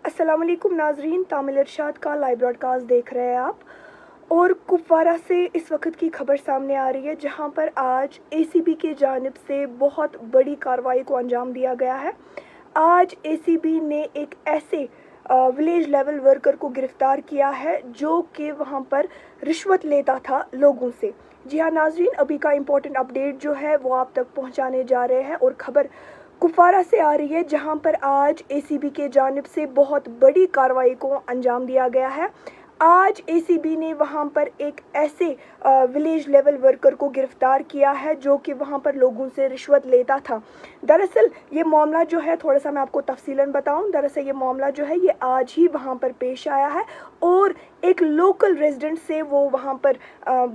अस्सलाम वालेकुम नाजरीन, तामिल इरशाद का लाइव ब्रॉडकास्ट देख रहे हैं आप। और कुपवारा से इस वक्त की खबर सामने आ रही है जहां पर आज एसीबी की जानिब से बहुत बड़ी कार्रवाई को अंजाम दिया गया है। आज एसीबी ने एक ऐसे विलेज लेवल वर्कर को गिरफ्तार किया है जो कि वहां पर रिश्वत लेता था लोगों से। जी हाँ नाजरीन, अभी का इम्पोर्टेंट अपडेट जो है वो आप तक पहुंचाने जा रहे हैं और खबर कुपवारा से आ रही है जहां पर आज एसीबी के जानिब से बहुत बड़ी कार्रवाई को अंजाम दिया गया है। आज एसीबी ने वहां पर एक ऐसे विलेज लेवल वर्कर को गिरफ्तार किया है जो कि वहां पर लोगों से रिश्वत लेता था। दरअसल ये मामला जो है, थोड़ा सा मैं आपको तफसीलन बताऊं, दरअसल ये मामला जो है ये आज ही वहां पर पेश आया है और एक लोकल रेजिडेंट से वो वहाँ पर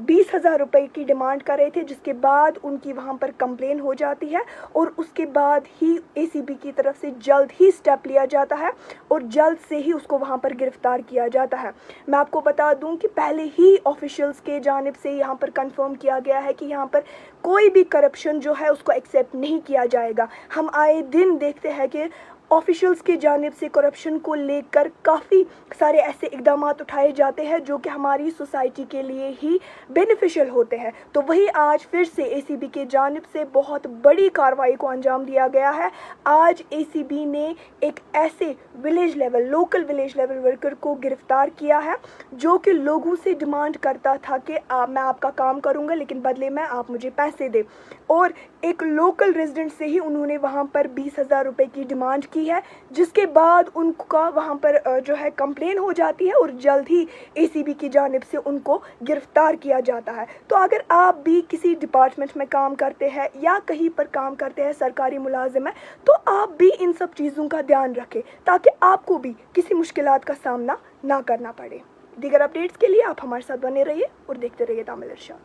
20,000 रुपये की डिमांड कर रहे थे, जिसके बाद उनकी वहाँ पर कंप्लेन हो जाती है और उसके बाद ही एसीबी की तरफ से जल्द ही स्टेप लिया जाता है और जल्द से ही उसको वहाँ पर गिरफ्तार किया जाता है। मैं आपको बता दूं कि पहले ही ऑफिशियल्स के जानिब से यहाँ पर कंफर्म किया गया है कि यहाँ पर कोई भी करप्शन जो है उसको एक्सेप्ट नहीं किया जाएगा। हम आए दिन देखते हैं कि ऑफिशियल्स की जानिब से करप्शन को लेकर काफ़ी सारे ऐसे इकदाम उठाए जाते हैं जो कि हमारी सोसाइटी के लिए ही बेनिफिशियल होते हैं। तो वही आज फिर से एसीबी के जानिब से बहुत बड़ी कार्रवाई को अंजाम दिया गया है। आज एसीबी ने एक ऐसे लोकल विलेज लेवल वर्कर को गिरफ्तार किया है जो कि लोगों से डिमांड करता था कि मैं आपका काम करूंगा लेकिन बदले में आप मुझे पैसे दे, और एक लोकल रेजिडेंट से ही उन्होंने वहां पर 20,000 रुपये की डिमांड की है, जिसके बाद उनका वहां पर जो है कंप्लेन हो जाती है और जल्द ही एसीबी की जानिब से उनको गिरफ्तार किया जाता है। तो अगर आप भी किसी डिपार्टमेंट में काम करते हैं या कहीं पर काम करते हैं, सरकारी मुलाजिम है, तो आप भी इन सब चीज़ों का ध्यान रखें ताकि आपको भी किसी मुश्किलात का सामना ना करना पड़े। दीगर अपडेट्स के लिए आप हमारे साथ बने रहिए और देखते रहिए तामिल इरशाद।